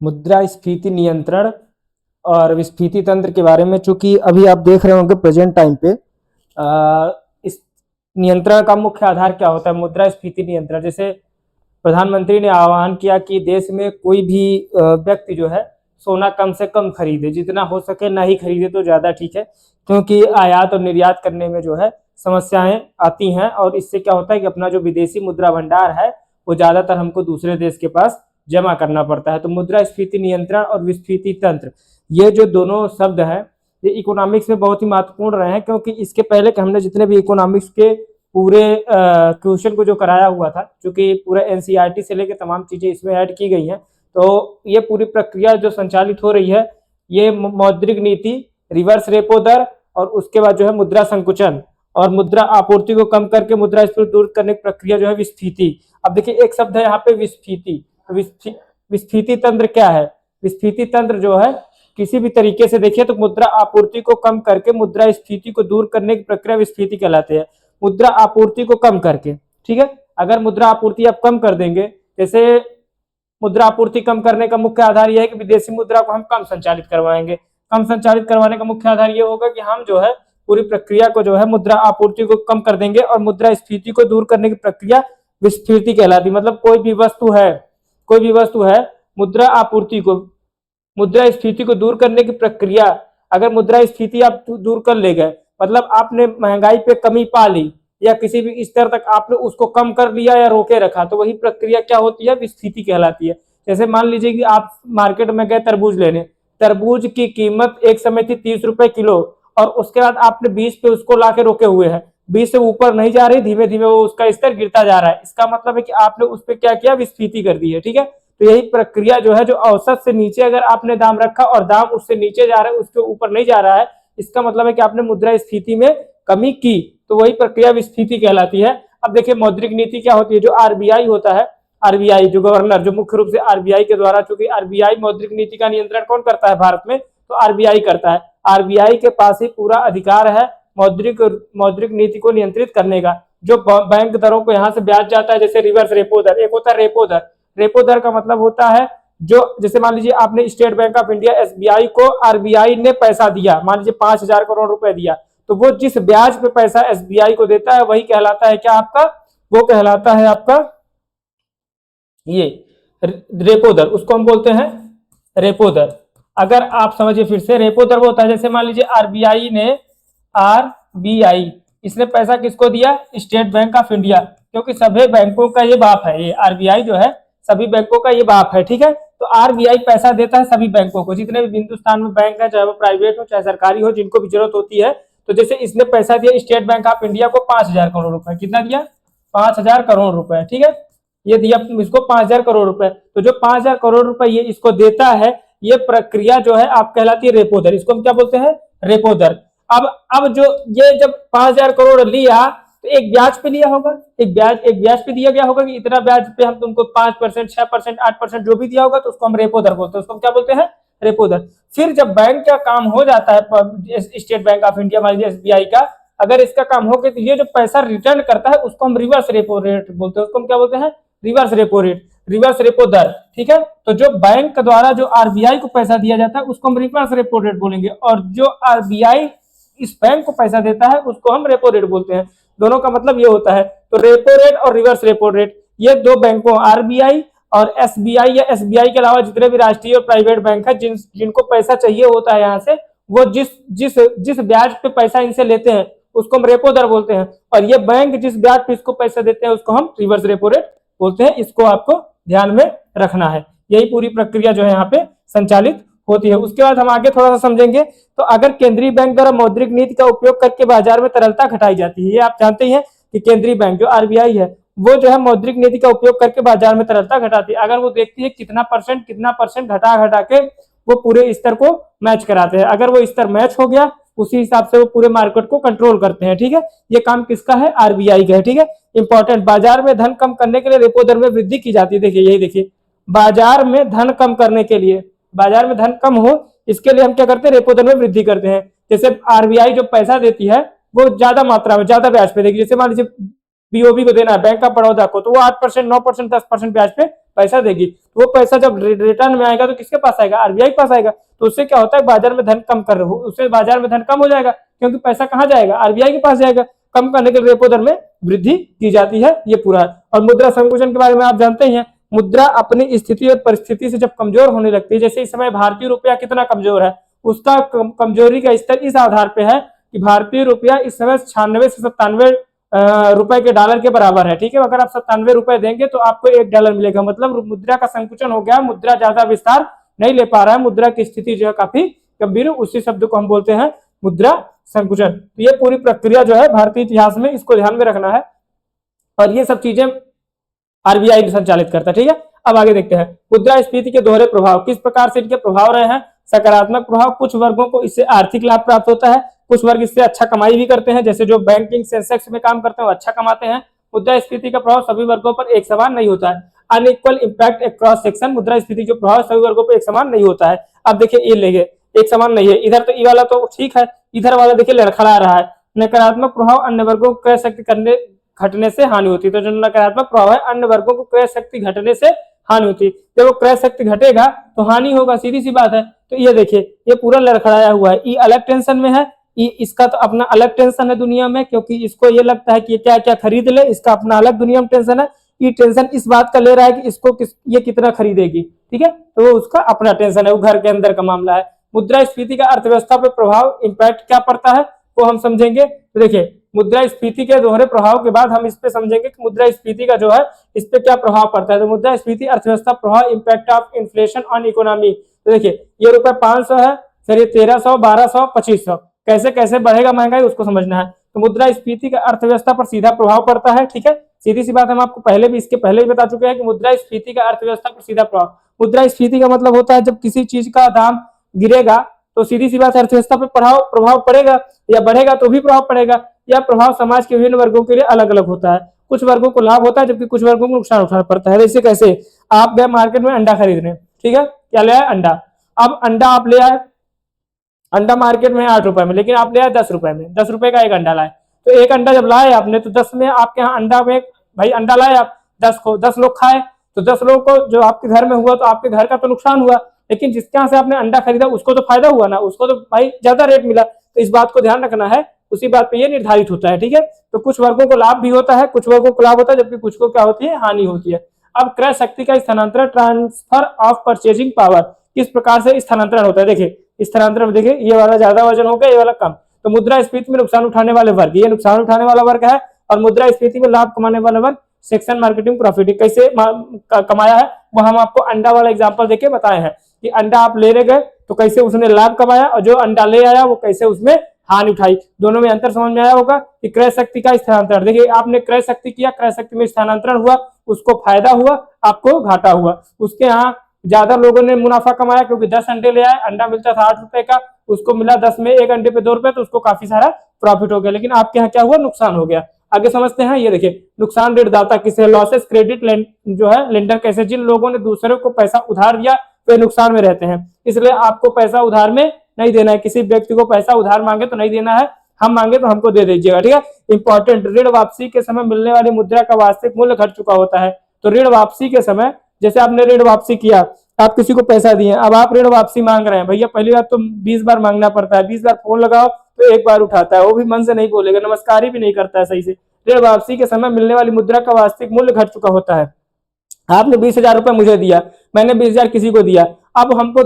मुद्रास्फीति नियंत्रण और विस्फीति तंत्र के बारे में। चूंकि अभी आप देख रहे होंगे प्रेजेंट टाइम पे इस नियंत्रण का मुख्य आधार क्या होता है, मुद्रास्फीति नियंत्रण। जैसे प्रधानमंत्री ने आह्वान किया कि देश में कोई भी व्यक्ति जो है सोना कम से कम खरीदे, जितना हो सके ना ही खरीदे तो ज्यादा ठीक है, क्योंकि आयात और निर्यात करने में जो है समस्याएं आती हैं, और इससे क्या होता है कि अपना जो विदेशी मुद्रा भंडार है वो ज्यादातर हमको दूसरे देश के पास जमा करना पड़ता है। तो मुद्रास्फीति नियंत्रण और विस्फीति तंत्र, ये जो दोनों शब्द हैं ये इकोनॉमिक्स में बहुत ही महत्वपूर्ण रहे हैं, क्योंकि इसके पहले के हमने जितने भी इकोनॉमिक्स के पूरे क्वेश्चन को जो कराया हुआ था, क्योंकि पूरे एनसीईआरटी से लेकर तमाम चीजें इसमें ऐड की गई हैं, तो ये पूरी प्रक्रिया जो संचालित हो रही है ये मौद्रिक नीति, रिवर्स रेपो दर, और उसके बाद जो है मुद्रा संकुचन और मुद्रा आपूर्ति को कम करके मुद्रास्फीति दूर करने की प्रक्रिया जो है विस्फीति। अब देखिए एक शब्द है यहाँ पे विस्फीति, तो विस्फीति तंत्र क्या है? विस्फीति तंत्र जो है किसी भी तरीके से देखिए तो मुद्रा आपूर्ति को कम करके मुद्रास्फीति को दूर करने की प्रक्रिया विस्फीति कहलाती है। मुद्रा आपूर्ति को कम करके, ठीक है, अगर मुद्रा आपूर्ति आप कम कर देंगे, जैसे मुद्रा आपूर्ति कम करने का मुख्य आधार यह है कि विदेशी मुद्रा को हम कम संचालित करवाएंगे। कम संचालित करवाने का मुख्य आधार यह होगा कि हम जो है पूरी प्रक्रिया को जो है मुद्रा आपूर्ति को कम कर देंगे, और मुद्रास्फीति को दूर करने की प्रक्रिया विस्फीति कहलाती। मतलब कोई भी वस्तु है मुद्रा आपूर्ति को, मुद्रास्फीति को दूर करने की प्रक्रिया, अगर मुद्रास्फीति आप दूर कर ले गए, मतलब आपने महंगाई पे कमी पा ली या किसी भी स्तर तक आपने उसको कम कर लिया या रोके रखा, तो वही प्रक्रिया क्या होती है? विस्फीति कहलाती है। जैसे मान लीजिए कि आप मार्केट में गए तरबूज लेने, तरबूज की कीमत एक समय थी 30 रुपए किलो, और उसके बाद आपने 20 पे उसको लाके रोके हुए हैं, 20 से ऊपर नहीं जा रही, धीमे धीमे वो उसका स्तर गिरता जा रहा है। इसका मतलब है कि आपने उस पर क्या किया? विस्फीति कर दी है, ठीक है। तो यही प्रक्रिया जो है, जो औसत से नीचे अगर आपने दाम रखा और दाम उससे नीचे जा रहा है, उसके ऊपर नहीं जा रहा है, इसका मतलब है कि आपने मुद्रास्फीति में कमी की, तो वही प्रक्रिया विस्फीति कहलाती है। अब देखिए मौद्रिक नीति क्या होती है? जो आरबीआई होता है, आरबीआई जो गवर्नर, जो मुख्य रूप से आरबीआई के द्वारा, चूंकि आरबीआई मौद्रिक नीति का नियंत्रण कौन करता है भारत में? तो आरबीआई करता है। आरबीआई के पास ही पूरा अधिकार है मौद्रिक नीति को नियंत्रित करने का। जो बैंक दरों को यहाँ से ब्याज जाता है, जैसे रिवर्स रेपो दर, एक होता है रेपो दर। रेपो दर का मतलब होता है जो, जैसे मान लीजिए आपने state bank of India SBI को आरबीआई ने पैसा दिया, मान लीजिए 5,000 करोड़ रुपए दिया, तो वो जिस ब्याज पे पैसा एसबीआई को देता है वही कहलाता है क्या आपका? वो कहलाता है आपका ये रेपो दर, उसको हम बोलते हैं रेपो दर। अगर आप समझिए फिर से, रेपो दर वो होता है, जैसे मान लीजिए आरबीआई इसने पैसा किसको दिया? स्टेट बैंक ऑफ इंडिया, क्योंकि सभी बैंकों का ये बाप है, ये आरबीआई जो है सभी बैंकों का ये बाप है, ठीक है। तो आरबीआई पैसा देता है सभी बैंकों को, जितने भी हिंदुस्तान में बैंक है, चाहे वो प्राइवेट हो चाहे सरकारी हो, जिनको भी जरूरत होती है। तो जैसे इसने पैसा दिया स्टेट बैंक ऑफ इंडिया को 5,000 करोड़ रुपए, कितना दिया? 5,000 करोड़ रुपए, ठीक है, ये दिया इसको 5,000 करोड़ रुपए। तो जो 5,000 करोड़ रुपए ये इसको देता है, ये प्रक्रिया जो है आप कहलाती है रेपो दर। इसको हम क्या बोलते हैं? रेपो दर। अब जो ये जब 5,000 करोड़ लिया तो एक ब्याज पे लिया होगा, एक ब्याज पे दिया गया होगा कि इतना ब्याज पे हम तुमको 5%, 6%, 8% जो भी दिया होगा, तो उसको हम रेपो दर बोलते हैं। उसको हम क्या बोलते हैं? रेपो दर। फिर जब बैंक का काम हो जाता है, स्टेट बैंक ऑफ इंडिया मान लीजिए एसबीआई का, अगर इसका काम हो गया तो ये जो पैसा रिटर्न करता है उसको हम रिवर्स रेपो रेट बोलते हैं। उसको हम क्या बोलते हैं? Reverse repo rate, reverse repo दर, ठीक है। तो जो बैंक द्वारा जो आरबीआई को पैसा दिया जाता है उसको हम रिवर्स रेपो रेट बोलेंगे, और जो आरबीआई इस बैंक को पैसा देता है उसको हम रेपो रेट बोलते हैं। दोनों का मतलब ये होता है। तो रेपो रेट और रिवर्स रेपो रेट, ये दो बैंकों आरबीआई और एसबीआई या एसबीआई के अलावा जितने भी राष्ट्रीय और प्राइवेट बैंक है, जिनको पैसा चाहिए होता है यहाँ से, वो जिस ब्याज पे पैसा इनसे लेते हैं उसको हम रेपो दर बोलते हैं, और ये बैंक जिस ब्याज पे इसको पैसा देते हैं उसको हम रिवर्स रेपो रेट बोलते हैं। इसको आपको ध्यान में रखना है। यही पूरी प्रक्रिया जो है यहाँ पे संचालित होती है। उसके बाद हम आगे थोड़ा सा समझेंगे। तो अगर केंद्रीय बैंक द्वारा मौद्रिक नीति का उपयोग करके बाजार में तरलता घटाई जाती है, ये आप जानते ही हैं कि केंद्रीय बैंक जो आरबीआई है वो जो है मौद्रिक नीति का उपयोग करके बाजार में तरलता घटाती है। अगर वो देखती है कितना परसेंट घटा के वो पूरे स्तर को मैच कराते हैं। अगर वो स्तर मैच हो गया उसी हिसाब से वो पूरे मार्केट को कंट्रोल करते हैं, ठीक है। ये काम किसका है? आरबीआई का है, ठीक है। इंपॉर्टेंट, बाजार में धन कम करने के लिए रेपो दर में वृद्धि की जाती है। देखिए, यही देखिए, बाजार में धन कम करने के लिए, बाजार में धन कम हो इसके लिए हम क्या करते हैं? रेपो दर में वृद्धि करते हैं। जैसे आरबीआई जो पैसा देती है वो ज्यादा मात्रा में, ज्यादा ब्याज पे देगी। जैसे मान लीजिए बीओबी को देना है, बैंक ऑफ बड़ौदा को, तो वो 8%, 9%, 10% ब्याज पे पैसा देगी, तो वो पैसा जब रिटर्न में आएगा तो किसके पास आएगा, आरबीआई के पास आएगा। तो उससे क्या होता है, बाजार में धन कम कर रहे हो, उससे बाजार में धन कम हो जाएगा, क्योंकि पैसा कहाँ जाएगा, आरबीआई के पास जाएगा। कम करने के रेपो दर में वृद्धि की जाती है, ये पूरा। और मुद्रा संकुचन के बारे में आप जानते ही हैं, मुद्रा अपनी स्थिति और परिस्थिति से जब कमजोर होने लगती है, जैसे इस समय भारतीय रुपया कितना कमजोर है, उसका कमजोरी का स्तर इस आधार पे है कि भारतीय रुपया इस समय 96 से 97 रुपए के डॉलर के बराबर है, ठीक है। अगर आप 97 रुपए देंगे तो आपको $1 मिलेगा, मतलब मुद्रा का संकुचन हो गया, मुद्रा ज्यादा विस्तार नहीं ले पा रहा है, मुद्रा की स्थिति जो है काफी गंभीर, उसी शब्द को हम बोलते हैं मुद्रा संकुचन। तो ये पूरी प्रक्रिया जो है भारतीय इतिहास में, इसको ध्यान में रखना है, और ये सब चीजें आरबीआई संचालित करता है, ठीक है। अब आगे देखते हैं मुद्रास्फीति के दोहरे प्रभाव, किस प्रकार से इनके प्रभाव रहे हैं। सकारात्मक प्रभाव, कुछ वर्गों को इससे आर्थिक लाभ प्राप्त होता है, कुछ वर्ग इससे अच्छा कमाई भी करते हैं, जैसे जो बैंकिंग सेंसेक्स में काम करते हैं वो अच्छा कमाते हैं। मुद्रास्फीति का प्रभाव सभी वर्गों पर एक समान नहीं होता है, अनइक्वल इंपैक्ट अक्रॉस सेक्शन, मुद्रास्फीति जो प्रभाव सभी वर्गों पर एक समान नहीं होता है। अब देखिए ये लेंगे, एक समान नहीं है, इधर तो ये वाला तो ठीक है, इधर वाला देखिए लड़खड़ा रहा है। नकारात्मक प्रभाव, अन्य वर्गों को क्रय शक्ति करने घटने से हानि होती है। तो जो नकारात्मक प्रभाव है, अन्य वर्गों को क्रय शक्ति घटने से हानि होती है। जब वो क्रय शक्ति घटेगा तो हानि होगा, सीधी सी बात है। तो ये देखिए ये पूरा लड़खड़ाया हुआ है, ये अलग टेंशन में है, इसका तो अपना अलग टेंशन है दुनिया में, क्योंकि इसको ये लगता है कि क्या क्या खरीद ले, इसका अपना अलग दुनिया में टेंशन है। ये टेंशन इस बात का ले रहा है कि इसको ये कितना खरीदेगी, ठीक है, तो वो उसका अपना टेंशन है, वो घर के अंदर का मामला है। मुद्रास्फीति का अर्थव्यवस्था पर प्रभाव, इंपैक्ट क्या पड़ता है वो हम समझेंगे। तो देखिए मुद्रास्फीति के दोहरे प्रभाव के बाद हम इस पे समझेंगे कि मुद्रास्फीति का जो है इस पे क्या प्रभाव पड़ता है। तो मुद्रास्फीति अर्थव्यवस्था प्रभाव, impact of inflation on economy. तो देखिए ये रुपए 500 है, फिर ये 1300, 1200, 2500, कैसे कैसे बढ़ेगा महंगाई उसको समझना है। तो मुद्रास्फीति का अर्थव्यवस्था पर सीधा प्रभाव पड़ता है, ठीक है, सीधी सी बात। हम आपको इसके पहले भी बता चुके हैं कि मुद्रास्फीति का अर्थव्यवस्था पर सीधा प्रभाव। मुद्रास्फीति का मतलब होता है जब किसी चीज का दाम गिरेगा तो सीधी सी बात अर्थव्यवस्था पर प्रभाव पड़ेगा, या बढ़ेगा तो भी प्रभाव पड़ेगा। यह प्रभाव समाज के विभिन्न वर्गों के लिए अलग अलग होता है, कुछ वर्गों को लाभ होता है जबकि कुछ वर्गों को नुकसान उठाना पड़ता है। जैसे कैसे, आप गए मार्केट में अंडा खरीदने, ठीक है, क्या ले आए, अंडा। अब अंडा आप ले आए, अंडा मार्केट में 8 रुपए में, लेकिन आप ले आए 10 रुपए में, 10 रुपए का एक अंडा लाए। तो एक अंडा जब लाए आपने, तो 10 में आपके यहाँ अंडा में, भाई अंडा लाए आप 10 लोग खाए, तो 10 लोग को जो आपके घर में हुआ तो आपके घर का तो नुकसान हुआ, लेकिन जिसके यहाँ से आपने अंडा खरीदा उसको तो फायदा हुआ ना, उसको तो भाई ज्यादा रेट मिला। तो इस बात को ध्यान रखना है, उसी बात पे ये निर्धारित होता है, ठीक है। तो कुछ वर्गों को लाभ भी होता है, कुछ वर्गों को लाभ होता है, जबकि कुछ को क्या होती है, हानि होती है। अब क्रय शक्ति का स्थानांतरण, ट्रांसफर ऑफ परचेजिंग पावर, किस प्रकार से स्थानांतरण होता है। देखिए स्थानांतरण में देखिए ये वाला ज्यादा वजन हो गया, ये वाला कम। तो मुद्रास्फीति में नुकसान उठाने वाले वर्ग, ये नुकसान उठाने वाला वर्ग है, और मुद्रास्फीति में लाभ कमाने वाला वर्ग सेक्शन मार्केटिंग प्रॉफिट। कैसे कमाया है वो हम आपको अंडा वाला एग्जांपल देके बताए हैं कि अंडा आप ले गए तो कैसे उसने लाभ कमाया, और जो अंडा ले आया वो कैसे उसमें हानि उठाई। दोनों में अंतर समझ में आया होगा कि क्रय शक्ति का स्थानांतरण, देखिए आपने क्रय शक्ति किया, क्रय शक्ति में स्थानांतरण हुआ, उसको फायदा हुआ, आपको घाटा हुआ। उसके यहाँ ज्यादा लोगों ने मुनाफा कमाया क्योंकि 10 अंडे ले आए, अंडा मिलता था 8 रुपए का, उसको मिला 10 में, एक अंडे पे 2 रुपए, तो उसको काफी सारा प्रॉफिट हो गया। लेकिन आपके यहाँ क्या हुआ, नुकसान हो गया। आगे समझते हैं, ये देखिए नुकसान ऋणदाता किसे, लॉसेस क्रेडिट जो है लेंडर कैसे, जिन लोगों ने दूसरे को पैसा उधार दिया वे नुकसान में रहते हैं, इसलिए आपको पैसा उधार में नहीं देना है। किसी व्यक्ति को पैसा उधार मांगे तो नहीं देना है, हम मांगे तो हमको दे दीजिएगा, ठीक है। इंपॉर्टेंट, ऋण वापसी के समय मिलने वाली मुद्रा का वास्तविक मूल्य घट चुका होता है। तो ऋण वापसी के समय, जैसे आपने ऋण वापसी किया, आप किसी को पैसा दिए, अब आप ऋण वापसी मांग रहे हैं, भैया पहली बात तो 20 बार मांगना पड़ता है, 20 बार फोन लगाओ तो एक बार उठाता है, वो भी मन से नहीं बोलेगा, नमस्कार भी नहीं करता है सही से। ऋण वापसी के समय मिलने वाली मुद्रा का वास्तविक मूल्य घट चुका होता है। आपने 20,000 रुपए मुझे दिया, मैंने 20,000 किसी को दिया, अब हमको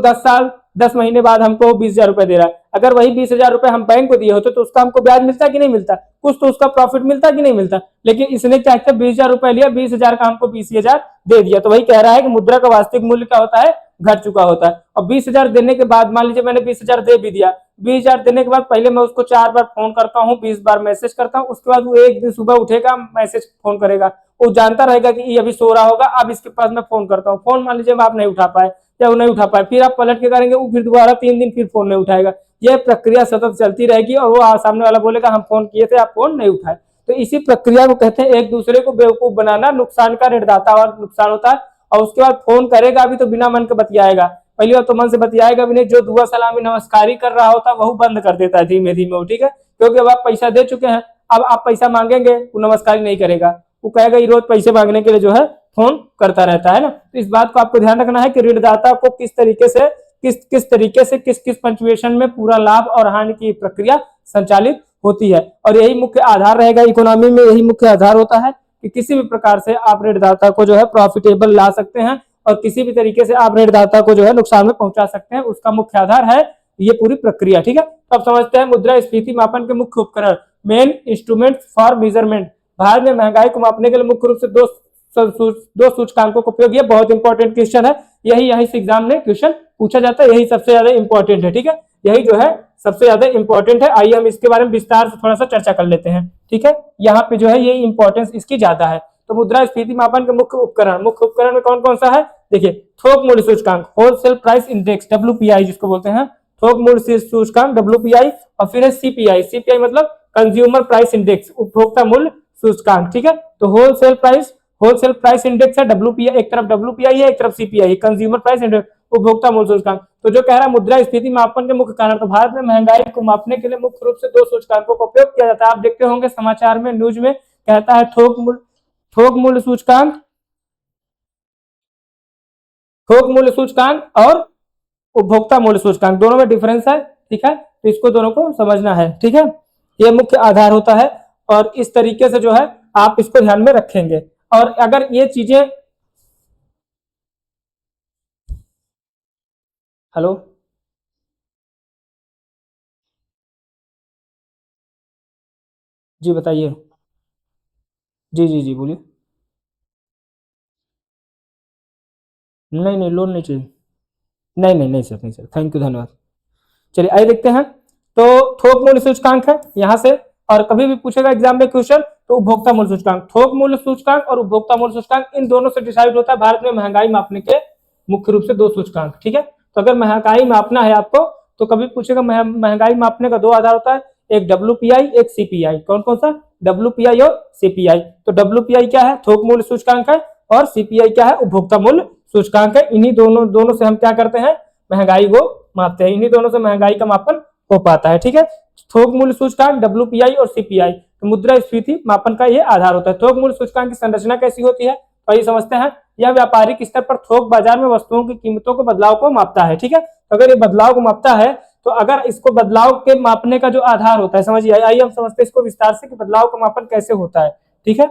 10 महीने बाद हमको 20,000 रुपए दे रहा है। अगर वही 20,000 रुपए हम बैंक को दिए होते तो उसका हमको ब्याज मिलता कि नहीं मिलता, कुछ तो उसका प्रॉफिट मिलता कि नहीं मिलता। लेकिन इसने क्या किया, 20,000 रुपए लिया, 20,000 का हमको 20,000 दे दिया। तो वही कह रहा है कि मुद्रा का वास्तविक मूल्य क्या होता है, घट चुका होता है। और 20,000 देने के बाद, मान लीजिए मैंने 20,000 दे भी दिया, 20,000 देने के बाद पहले मैं उसको 4 बार फोन करता हूँ, 20 बार मैसेज करता हूँ, उसके बाद वो एक दिन सुबह उठेगा, मैसेज फोन करेगा, वो जानता रहेगा कि ये अभी सो रहा होगा, अब इसके पास मैं फोन करता हूँ, फोन मान लीजिए आप नहीं उठा पाए या वो नहीं उठा पाए, फिर आप पलट के करेंगे, वो फिर दोबारा 3 दिन फिर फोन नहीं उठाएगा। यह प्रक्रिया सतत चलती रहेगी और वो सामने वाला बोलेगा हम फोन किए थे, आप फोन नहीं उठाए। तो इसी प्रक्रिया को कहते हैं एक दूसरे को बेवकूफ बनाना, नुकसान का ऋणदाता और नुकसान होता है। और उसके बाद फोन करेगा अभी तो बिना मन के बतियाएगा, पहली बार तो मन से बतियाएगा भी नहीं, जो दुआ सलामी नमस्कारी कर रहा होता है वह बंद कर देता है धीमे धीमे, ठीक है, क्योंकि अब आप पैसा दे चुके हैं, अब आप पैसा मांगेंगे वो नमस्कारी नहीं करेगा, वो कहेगा ये रोज पैसे मांगने के लिए जो है फोन करता रहता है ना। तो इस बात को आपको ध्यान रखना है कि ऋणदाता को किस तरीके से किस किस पंक्चुएशन में पूरा लाभ और हानि की प्रक्रिया संचालित होती है। और यही मुख्य आधार रहेगा इकोनॉमी में, यही मुख्य आधार होता है कि किसी भी प्रकार से आप ऋणदाता को जो है प्रॉफिटेबल ला सकते हैं और किसी भी तरीके से आप ऋणदाता को जो है नुकसान में पहुंचा सकते हैं, उसका मुख्य आधार है ये पूरी प्रक्रिया। ठीक है, तो अब समझते हैं मुद्रास्फीति मापन के मुख्य उपकरण, main instrument for measurement. Bharat में महंगाई को मापने के लिए मुख्य रूप से दो सूचकांकों का उपयोग, ये बहुत इंपॉर्टेंट क्वेश्चन है, यही से एग्जाम में क्वेश्चन पूछा जाता है, यही सबसे ज्यादा इंपॉर्टेंट है। ठीक है, यही जो है सबसे ज्यादा इंपॉर्टेंट है। आइए हम इसके बारे में विस्तार से थोड़ा सा चर्चा कर लेते हैं। ठीक है, यहाँ पे जो है ये इंपॉर्टेंस इसकी ज्यादा है। तो मुद्रास्फीति मापन के मुख्य उपकरण में कौन कौन सा है, देखिए, थोक मूल्य सूचकांक, होलसेल प्राइस इंडेक्स, WPI जिसको बोलते हैं, थोक मूल्य सूचकांक WPI, और फिर है CPI मतलब कंज्यूमर प्राइस इंडेक्स, उपभोक्ता मूल्य सूचकांक। ठीक है, तो होलसेल प्राइस इंडेक्स है WPI, एक तरफ WPI है, एक तरफ CPI, कंज्यूमर प्राइस इंडेक्स, उपभोक्ता मूल्य सूचकांक। तो जो कह रहा है मुद्रास्फीति मापन के मुख्य कारण, तो भारत में महंगाई को मापने के लिए मुख्य रूप से दो सूचकांकों का उपयोग किया जाता है। आप देखते होंगे समाचार में, न्यूज में कहता है थोक मूल्य सूचकांक और उपभोक्ता मूल्य सूचकांक, दोनों में डिफरेंस है। ठीक है, तो इसको दोनों को समझना है। ठीक है, ये मुख्य आधार होता है और इस तरीके से जो है आप इसको ध्यान में रखेंगे। और अगर ये चीजें, हेलो, जी बताइए, जी बोलिए। नहीं नहीं, लोन नहीं चाहिए, नहीं सर, नहीं सर, थैंक यू, धन्यवाद। चलिए आइए देखते हैं। तो थोक मूल्य सूचकांक है यहाँ से, और कभी भी पूछेगा एग्जाम में क्वेश्चन तो उपभोक्ता मूल्य सूचकांक, थोक मूल्य सूचकांक और उपभोक्ता मूल्य सूचकांक, इन दोनों से डिसाइड होता है भारत में महंगाई मापने के मुख्य रूप से दो सूचकांक। ठीक है, तो अगर महंगाई मापना है आपको तो कभी पूछेगा महंगाई मापने का दो आधार होता है, एक WPI एक CPI। कौन कौन सा, WPI और CPI। तो WPI क्या है, थोक मूल्य सूचकांक है, और CPI क्या है, उपभोक्ता मूल्य सूचकांक है। इन्हीं दोनों से हम क्या करते हैं, महंगाई को मापते हैं, इन्हीं दोनों से महंगाई का मापन हो पाता है। ठीक है, थोक मूल्य सूचकांक WPI और CPI, तो मुद्रास्फीति मापन का ये आधार होता है। थोक मूल्य सूचकांक की संरचना कैसी होती है, तो ये समझते हैं। यह व्यापारिक स्तर पर थोक बाजार में वस्तुओं की कीमतों के बदलाव को मापता है। ठीक है, तो अगर ये बदलाव को मापता है, तो अगर इसको बदलाव के मापने का जो आधार होता है, समझिए, आइए हम समझते हैं इसको विस्तार से कि बदलाव का मापन कैसे होता है। ठीक है,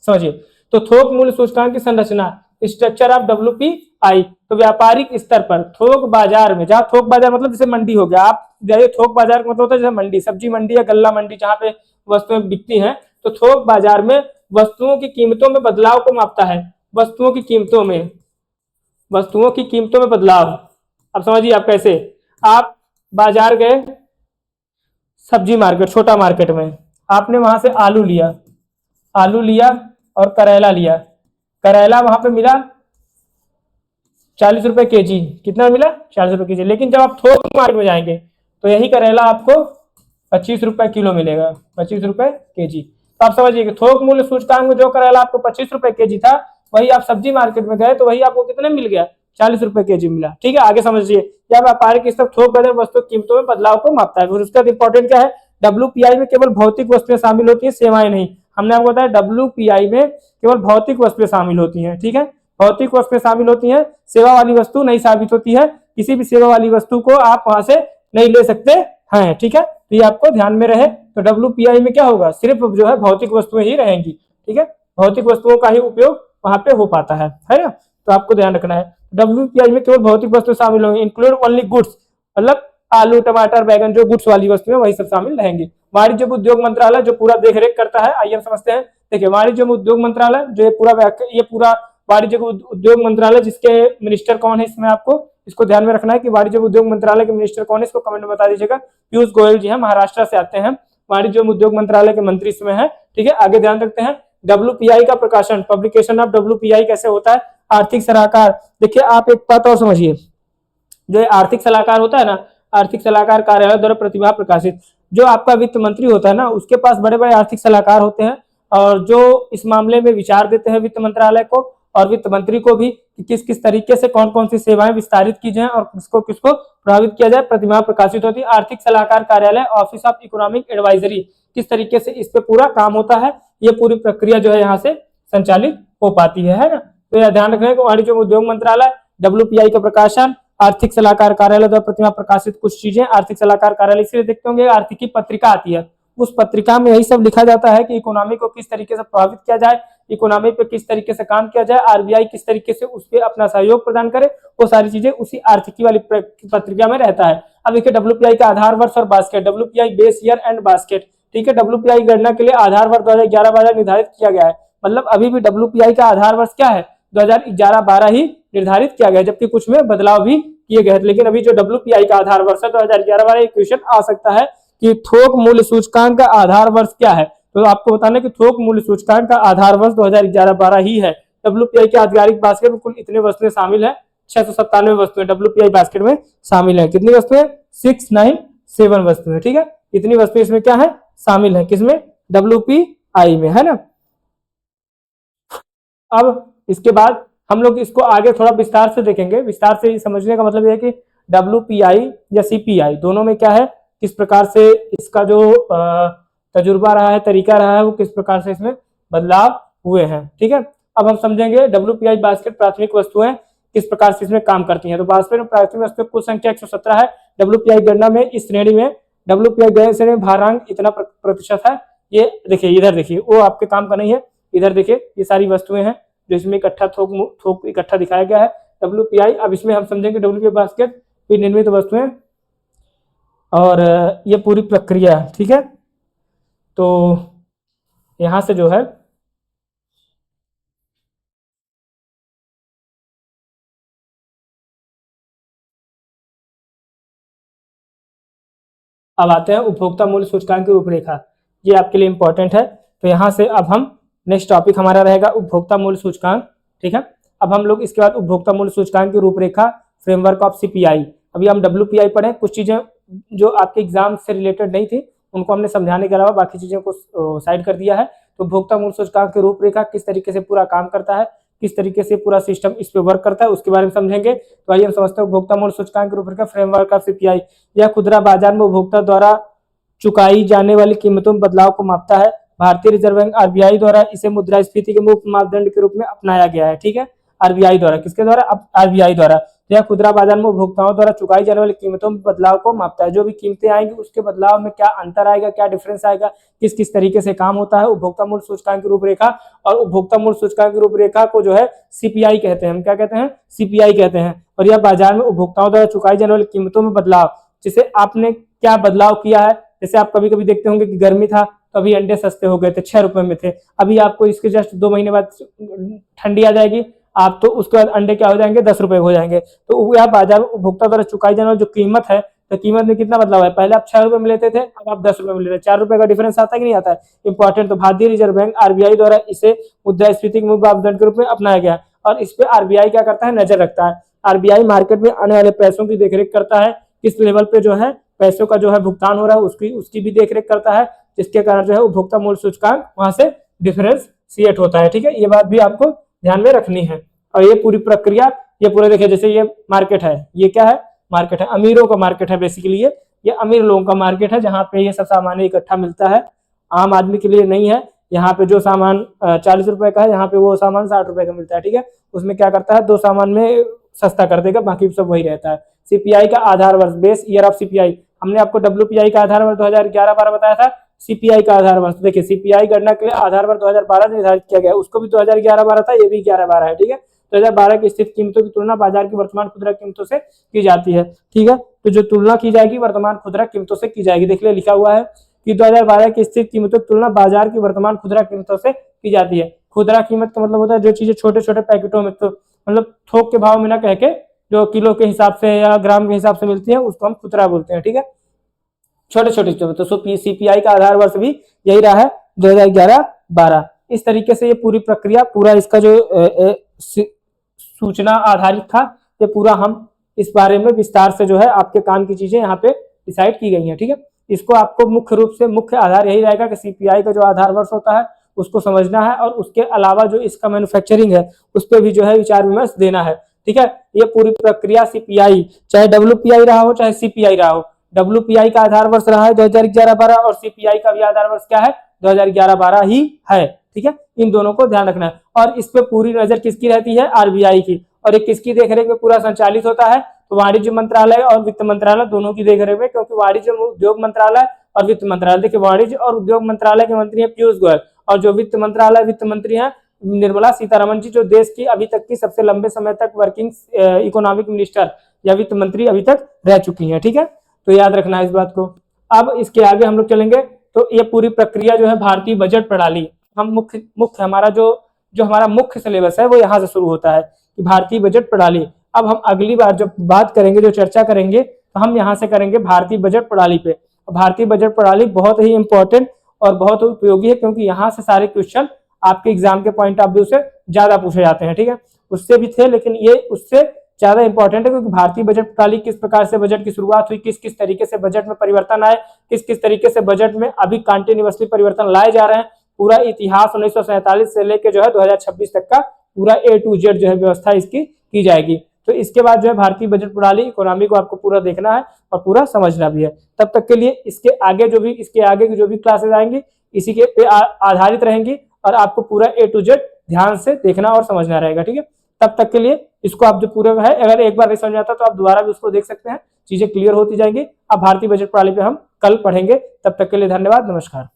समझिए, तो थोक मूल्य सूचकांक की संरचना, स्ट्रक्चर ऑफ WPI, तो व्यापारिक स्तर पर थोक बाजार में, जहां थोक बाजार मतलब जैसे मंडी हो गया, आप जाइए, थोक बाजार का मतलब होता है जैसे मंडी, सब्जी मंडी या गल्ला मंडी, जहां पे वस्तुएं बिकती हैं, तो थोक बाजार में वस्तुओं की कीमतों में बदलाव को मापता है। वस्तुओं की कीमतों में बदलाव, अब समझिए आप कैसे, आप बाजार गए, सब्जी मार्केट, छोटा मार्केट में, आपने वहां से आलू लिया और करेला लिया। करेला वहां पे मिला 40 रुपए केजी, कितना मिला, 40 रुपए केजी। लेकिन जब आप थोक मार्केट में जाएंगे तो यही करेला आपको 25 रुपए किलो मिलेगा, 25 रुपए केजी। तो आप समझिए कि थोक मूल्य सूचकांक में जो करेला आपको 25 रुपए केजी था, वही आप सब्जी मार्केट में गए तो वही आपको कितने मिल गया, 40 रुपए केजी मिला। ठीक है, आगे समझिए, या व्यापारिक स्तर थोक बाजार वस्तु कीमतों में बदलाव को मापता है। उसका इंपॉर्टेंट क्या है, WPI में केवल भौतिक वस्तुएं शामिल होती है, सेवाएं नहीं। हमने आपको बताया WPI में केवल भौतिक वस्तुएं शामिल होती हैं। ठीक है, भौतिक वस्तुएं शामिल होती हैं, सेवा वाली वस्तु नहीं साबित होती है, किसी भी सेवा वाली वस्तु को आप वहां से नहीं ले सकते हैं। ठीक है, तो ये आपको ध्यान में रहे। तो WPI में क्या होगा, सिर्फ जो है भौतिक वस्तुएं ही रहेंगी। ठीक है, भौतिक वस्तुओं का ही उपयोग वहां पे हो पाता है ना, तो आपको ध्यान रखना है। WPI में केवल भौतिक वस्तु शामिल होंगी, इंक्लूड ओनली गुड्स, मतलब आलू टमाटर बैगन, जो गुड्स वाली वस्तुएं वही सब शामिल रहेंगी। वाणिज्य उद्योग मंत्रालय जो पूरा देखरेख करता है, आइए हम समझते हैं। देखिए, वाणिज्य उद्योग मंत्रालय जो ये पूरा वाणिज्य उद्योग मंत्रालय, जिसके मिनिस्टर कौन है इसमें आपको इसको ध्यान में रखना है कि वाणिज्य उद्योग मंत्रालय के मिनिस्टर कौन है, इसको कमेंट में बता दीजिएगा। पीयूष गोयल जी हैं, महाराष्ट्र से आते हैं, वाणिज्य उद्योग मंत्रालय के मंत्री इसमें है। ठीक है, आगे ध्यान रखते हैं। WPI का प्रकाशन, पब्लिकेशन ऑफ WPI कैसे होता है, आर्थिक सलाहकार। देखिए, आप एक बात और समझिए, जो आर्थिक सलाहकार होता है ना, आर्थिक सलाहकार कार्यालय द्वारा प्रतिभा प्रकाशित, जो आपका वित्त मंत्री होता है ना, उसके पास बड़े बड़े आर्थिक सलाहकार होते हैं, और जो इस मामले में विचार देते हैं वित्त मंत्रालय को और वित्त मंत्री को भी, कि किस किस तरीके से कौन कौन सी सेवाएं विस्तारित की जाए और किसको किसको प्रभावित किया जाए, प्रतिभा प्रकाशित होती है। आर्थिक सलाहकार कार्यालय, ऑफिस ऑफ इकोनॉमिक एडवाइजरी, किस तरीके से इस पे पूरा काम होता है, ये पूरी प्रक्रिया जो है यहाँ से संचालित हो पाती है ना। तो यह ध्यान रखना है कि वाणिज्य उद्योग मंत्रालय, WPI का प्रकाशन, आर्थिक सलाहकार कार्यालय द्वारा प्रतिमाह प्रकाशित कुछ चीजें, आर्थिक सलाहकार कार्यालय इसलिए देखते होंगे, आर्थिक की पत्रिका आती है, उस पत्रिका में यही सब लिखा जाता है कि इकोनॉमी को किस तरीके से प्रभावित किया जाए, इकोनॉमी पे किस तरीके से काम किया जाए, RBI किस तरीके से उस पर अपना सहयोग प्रदान करे, वो सारी चीजें उसी आर्थिकी वाली पत्रिका में रहता है। अब देखिए WPI का आधार वर्ष और basket, WPI base year and basket, ठीक है। WPI गणना के लिए आधार वर्ष 2011-12 निर्धारित किया गया है, मतलब अभी भी WPI का आधार वर्ष क्या है, 2011-12 ही निर्धारित किया गया है, जबकि कुछ में बदलाव भी किए गए हैं। लेकिन अभी जो WPI का आधार वर्ष है 2011-12, क्वेश्चन आ सकता है कि थोक मूल्य सूचकांक का आधार वर्ष क्या है, तो आपको बताना कि थोक मूल्य सूचकांक का आधार वर्ष 2011-12 ही है। WPI के आधिकारिक बास्केट में कुल इतने वस्तुएं शामिल है, 697 वस्तुएं WPI बास्केट में शामिल है। कितनी वस्तुएं, 697 वस्तुएं, ठीक है। इतनी वस्तुएं इसमें क्या है, शामिल है, किसमें, WPI में, है ना। अब इसके बाद हम लोग इसको आगे थोड़ा विस्तार से देखेंगे। विस्तार से समझने का मतलब यह है कि WPI या CPI दोनों में क्या है, किस प्रकार से इसका जो तजुर्बा रहा है, तरीका रहा है, वो किस प्रकार से इसमें बदलाव हुए हैं, ठीक है। अब हम समझेंगे WPI बास्केट प्राथमिक वस्तुएं किस प्रकार से इसमें काम करती हैं। तो बास्केट में प्राथमिक वस्तुएं कुल संख्या 117 है। WPI गणना में इस श्रेणी में WPI गणना श्रेणी में भारांक इतना प्रतिशत है। ये देखिए, इधर देखिए, वो आपके काम का नहीं है, इधर देखिए, ये सारी वस्तुएं हैं जो इसमें इकट्ठा थोक इकट्ठा दिखाया गया है WPI। अब इसमें हम समझेंगे WPI बास्केट निर्मित वस्तुएं और ये पूरी प्रक्रिया, ठीक है। तो यहां से जो है अब आते हैं उपभोक्ता मूल्य सूचकांक की रूपरेखा, ये आपके लिए इंपॉर्टेंट है। तो यहाँ से अब हम नेक्स्ट टॉपिक हमारा रहेगा उपभोक्ता मूल्य सूचकांक, ठीक है। अब हम लोग इसके बाद उपभोक्ता मूल्य सूचकांक की रूपरेखा, फ्रेमवर्क ऑफ CPI। अभी हम WPI पढ़े, कुछ चीजें जो आपके एग्जाम से रिलेटेड नहीं थी उनको हमने समझाने के अलावा बाकी चीजों को साइड कर दिया है। तो उपभोक्ता मूल्य सूचकांक की रूपरेखा किस तरीके से पूरा काम करता है, किस तरीके से पूरा सिस्टम इस पे वर्क करता है, उसके बारे में समझेंगे। तो आइए हम समझते हैं उपभोक्ता मूल्य सूचकांक की रूपरेखा, फ्रेमवर्क ऑफ CPI। यह खुदरा बाजार में उपभोक्ता द्वारा चुकाई जाने वाली कीमतों में बदलाव को मापता है। भारतीय रिजर्व बैंक RBI द्वारा इसे मुद्रास्फीति के मुख्य मापदंड के रूप में अपनाया गया है, ठीक है। RBI द्वारा, किसके द्वारा, RBI द्वारा। यह खुदरा बाजार में उपभोक्ताओं द्वारा चुकाई जाने वाली कीमतों में बदलाव को मापता है। जो भी कीमतें आएंगी उसके बदलाव में क्या अंतर आएगा, क्या डिफरेंस आएगा, किस किस तरीके से काम होता है, उपभोक्ता मूल्य सूचकांक की रूपरेखा। और उपभोक्ता मूल्य सूचकांक की रूपरेखा को जो है CPI कहते हैं। हम क्या कहते हैं, CPI कहते हैं। और यह बाजार में उपभोक्ताओं द्वारा चुकाई जाने वाली कीमतों में बदलाव, जैसे आपने क्या बदलाव किया है, जैसे आप कभी कभी देखते होंगे कि गर्मी था तो अभी अंडे सस्ते हो गए थे, 6 रुपए में थे, अभी आपको इसके जस्ट 2 महीने बाद ठंडी आ जाएगी, आप तो उसके बाद अंडे क्या हो जाएंगे, 10 रुपए हो जाएंगे। तो यह बाजार में उपभोक्ता द्वारा चुकाई जाने वाली जो कीमत है, तो कीमत में कितना बदलाव है, पहले आप 6 रुपए में लेते थे, अब आप 10 रुपए में ले रहे हैं, 4 रुपए का डिफरेंस आता है कि नहीं आता है, इंपॉर्टेंट। तो भारतीय रिजर्व बैंक RBI द्वारा इसे मुद्रास्फीति के मुख्य मापदंड के रूप में अपनाया गया है और इस पे RBI क्या करता है, नजर रखता है। RBI मार्केट में आने वाले पैसों की देखरेख करता है, किस लेवल पे जो है पैसों का जो है भुगतान हो रहा है उसकी भी देखरेख करता है, जिसके कारण जो है उपभोक्ता मूल्य सूचकांक वहां से डिफरेंशिएट होता है, ठीक है। ये बात भी आपको ध्यान में रखनी है। और ये पूरी प्रक्रिया, ये पूरे देखिए, जैसे ये मार्केट है, ये क्या है, मार्केट है, अमीरों का मार्केट है बेसिकली, ये अमीर लोगों का मार्केट है जहाँ पे ये सब सामान इकट्ठा मिलता है, आम आदमी के लिए नहीं है। यहाँ पे जो सामान 40 रुपए का है, यहाँ पे वो सामान 60 रुपए का मिलता है, ठीक है। उसमें क्या करता है, 2 सामान में सस्ता कर देगा, बाकी सब वही रहता है। CPI का आधार वर्ष, बेस ईयर ऑफ CPI, हमने आपको WPI का आधार वर्ष 2011-12 बताया था, CPI का आधार वर्ष देखिए, CPI गणना के लिए आधार वर्ष 2012 निर्धारित किया गया, उसको भी 2011-12 था, ये भी 11-12 है, ठीक है। 2012 की स्थित कीमतों की तुलना बाजार की वर्तमान खुदरा कीमतों से की जाती है, ठीक है। तो जो तुलना की जाएगी वर्तमान खुदरा कीमतों से की जाएगी, देख ले लिखा हुआ है कि 2012 की स्थित कीमतों की तुलना बाजार की वर्तमान खुदरा कीमतों से की जाती है। खुदरा कीमत का मतलब होता है जो चीजें छोटे छोटे पैकेटों में, तो मतलब थोक के भाव में ना कह के जो किलो के हिसाब से या ग्राम के हिसाब से मिलती है उसको हम खुदरा बोलते हैं, ठीक है, छोटे छोटे चीजों में। तो CPI का आधार वर्ष भी यही रहा है, 2011-12। इस तरीके से ये पूरी प्रक्रिया, पूरा इसका जो सूचना आधारित था, ये पूरा हम इस बारे में विस्तार से जो है आपके काम की चीजें यहाँ पे डिसाइड की गई हैं, ठीक है। इसको आपको मुख्य रूप से मुख्य आधार यही रहेगा कि CPI का जो आधार वर्ष होता है उसको समझना है और उसके अलावा जो इसका मैन्युफैक्चरिंग है उस पर भी जो है विचार विमर्श देना है, ठीक है। ये पूरी प्रक्रिया CPI, चाहे WPI रहा हो चाहे CPI रहा हो, WPI का आधार वर्ष रहा है 2011-12 और CPI का भी आधार वर्ष क्या है, 2011-12 ही है, ठीक है। ठीक है, इन दोनों को ध्यान रखना है। और इस पे पूरी नजर किसकी रहती है, आरबीआई की, और ये किसकी देखरेख में पूरा संचालित होता है, तो वाणिज्य मंत्रालय और वित्त मंत्रालय दोनों की देखरेख में, क्योंकि वाणिज्य उद्योग मंत्रालय और वित्त मंत्रालय, देखिए वाणिज्य और उद्योग मंत्रालय के मंत्री है पीयूष गोयल, और जो वित्त मंत्रालय वित्त मंत्री है निर्मला सीतारमण जी, जो देश की अभी तक की सबसे लंबे समय तक वर्किंग इकोनॉमिक मिनिस्टर या वित्त मंत्री अभी तक रह चुकी है, ठीक है, तो याद रखना है इस बात को। अब इसके आगे हम लोग चलेंगे, तो ये पूरी प्रक्रिया जो है भारतीय बजट प्रणाली, हम मुख्य हमारा जो हमारा मुख्य सिलेबस है वो यहाँ से शुरू होता है कि भारतीय बजट प्रणाली। अब हम अगली बार जब बात करेंगे, जो चर्चा करेंगे, तो हम यहाँ से करेंगे भारतीय बजट प्रणाली पे। भारतीय बजट प्रणाली बहुत ही इंपॉर्टेंट और बहुत उपयोगी है, क्योंकि यहाँ से सारे क्वेश्चन आपके एग्जाम के पॉइंट ऑफ व्यू से ज्यादा पूछे जाते हैं, ठीक है, उससे भी थे लेकिन ये उससे ज्यादा इंपॉर्टेंट है, क्योंकि भारतीय बजट प्रणाली किस प्रकार से बजट की शुरुआत हुई, किस किस तरीके से बजट में परिवर्तन आए, किस किस तरीके से बजट में अभी कंटिन्यूअसली परिवर्तन लाए जा रहे हैं, पूरा इतिहास 1947 से लेकर जो है 2026 तक का पूरा A to Z जो है व्यवस्था इसकी की जाएगी। तो इसके बाद जो है भारतीय बजट प्रणाली इकोनॉमी को आपको पूरा देखना है और पूरा समझना भी है। तब तक के लिए इसके आगे की जो भी क्लासेस आएंगी इसी के पे आधारित रहेंगी, और आपको पूरा A to Z ध्यान से देखना और समझना रहेगा, ठीक है। तब तक के लिए इसको आप जो पूरा है, अगर एक बार नहीं समझ आता तो आप दोबारा भी उसको देख सकते हैं, चीजें क्लियर होती जाएंगी। अब भारतीय बजट प्रणाली पे हम कल पढ़ेंगे, तब तक के लिए धन्यवाद, नमस्कार।